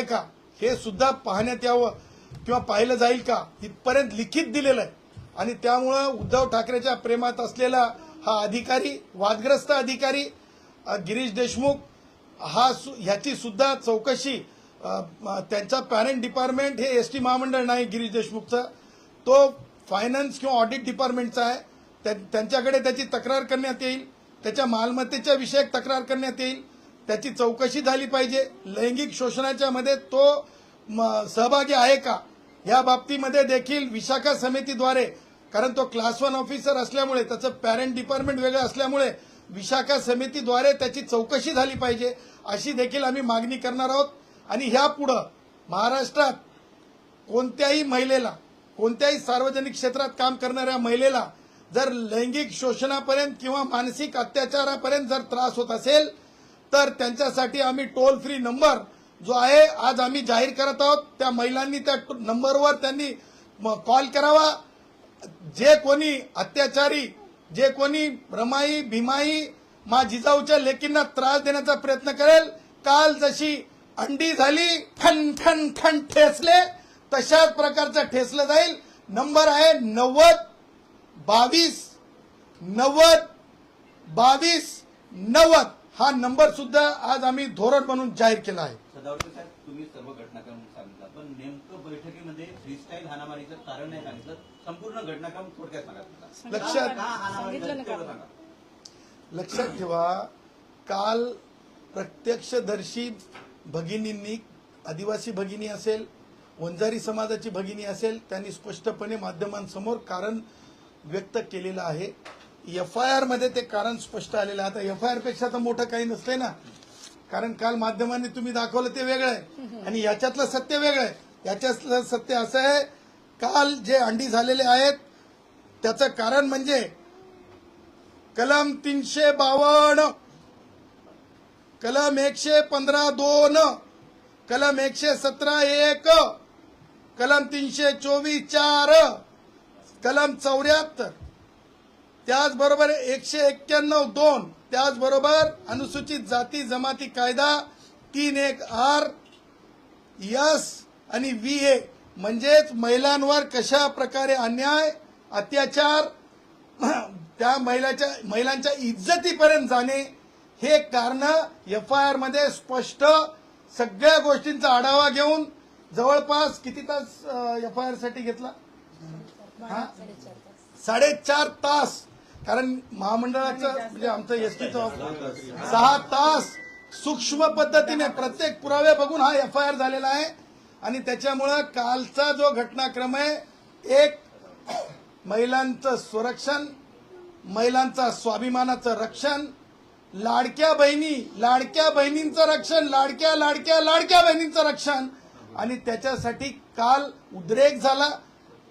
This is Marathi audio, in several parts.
का हे सुद्धा पाहण्यात यावं किंवा पाहिलं जाईल का इथपर्यंत लिखित दिलेलं आहे। आणि त्यामुळं उद्धव ठाकरेच्या प्रेमात असलेला हा अधिकारी, वादग्रस्त अधिकारी गिरीश देशमुख ह्याची सुद्धा चौकशी त्यांचा पॅरेंट डिपार्टमेंट हे एसटी महामंडळ नाही गिरीश देशमुखचं, तो फायनान्स किंवा ऑडिट डिपार्टमेंटचा आहे। त्यांच्याकडे त्याची तक्रार करण्यात येईल, त्याच्या मालमत्तेच्या विषयक तक्रार करण्यात येईल, त्याची चौकशी झाली पाहिजे। लैंगिक शोषणाच्या मध्ये तो सहभागी आहे का या बाबतीमध्ये देखील विशाखा समितीद्वारे, कारण तो क्लास 1 ऑफिसर असल्यामुळे त्याचं पॅरेंट डिपार्टमेंट वेगळं असल्यामुळे विशाखा समितीद्वारे त्याची चौकशी झाली पाहिजे अशी देखील आम्ही मागणी करणार आहोत। आणि ह्यापुढे महाराष्ट्रात कोणत्याही महिलेला, कोणत्याही सार्वजनिक क्षेत्रात काम करणाऱ्या महिलेला जर लैंगिक शोषणापर्यंत किंवा मानसिक अत्याचारापर्यंत जर त्रास होत असेल तर त्यांच्यासाठी आम्ही टोल फ्री नंबर जो आहे आज आम्ही जाहीर करत आहोत। त्या महिलांनी त्या नंबरवर त्यांनी कॉल करावा। जे कोणी अत्याचारी, जे कोणी रमाई भीमाई मा जिजाऊच्या लेकींना त्रास देण्याचा प्रयत्न करेल, काल जशी अंडी झाली ठन ठन ठन ठेसले तशाच प्रकारचं ठेसलं जाईल। नंबर आहे 90-22-90 हा नंबर सुद्धा आज आम्ही धोरण म्हणून जाहीर केला आहे। सदावर्ते साहेब, तुम्ही सर्व घटनाक्रम सांगितला, पण नेमकं बैठकीमध्ये फ्रीस्टाईल हाणामारीचं कारण नाही सांगितलं, संपूर्ण घटनाक्रम थोडक्यात सांगा। लक्षात ठेवा, काल प्रत्यक्षदर्शी भगिनींनी, आदिवासी भगिनी असेल, वंजारी समाजाची भगिनी असेल, त्यांनी स्पष्टपणे माध्यमांसमोर कारण व्यक्त केलेलं आहे। एफआयआर मध्ये ते कारण स्पष्ट आलेलं आहे। आता एफआयआर पेक्षा तर मोठं काही नसतंय ना, कारण काल माध्यमांनी तुम्ही दाखवलं ते वेगळं आहे आणि याच्यातलं सत्य वेगळं आहे। याच्यातलं सत्य असं आहे, काल जे अंडी झालेले आहेत त्याचं कारण म्हणजे कलम 352, कलम 115(2), कलम 117(1), कलम 324(4), कलम 74, त्याचबरोबर 191(2), त्याचबरोबर अनुसूचित जाती जमाती कायदा 3(1)R, यस आणि VA म्हणजेच महिलांवर कशा प्रकारे अन्याय, अत्याचार, त्या महिलांच्या इज्जतीपर्यंत जाणे हे कारण एफआयआर मध्ये स्पष्ट सगळ्या गोष्टींचा आढावा घेऊन जवळपास किती तास एफआयआर साठी घेतला? 4.5 तास, कारण महामंडळाचं म्हणजे आमचं एसटीचं 6 तास सूक्ष्म पद्धतीने प्रत्येक पुरावे बघून हा एफआयआर झालेला आहे। आणि त्याच्यामुळं कालचा जो घटनाक्रम आहे, एक महिलांचं संरक्षण, महिलांचा स्वाभिमानाचं रक्षण, लाडक्या बहिणींचं रक्षण, लाडक्या बहिणींचं रक्षण, आणि त्याच्यासाठी काल उद्रेक झाला।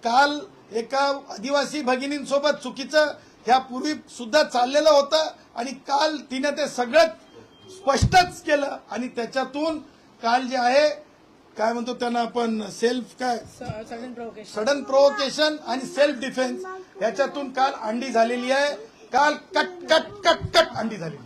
काल एका आदिवासी भगिनींसोबत चुकीचं ह्यापूर्वी सुद्धा चाललेलं होतं आणि काल तिने ते सगळं स्पष्टच केलं आणि त्याच्यातून काल जे आहे काय म्हणतो त्यांना आपण सडन प्रोवोकेशन आणि सेल्फ डिफेन्स ह्याच्यातून काल अंडी झालेली आहे। काल कट अंडी झाली।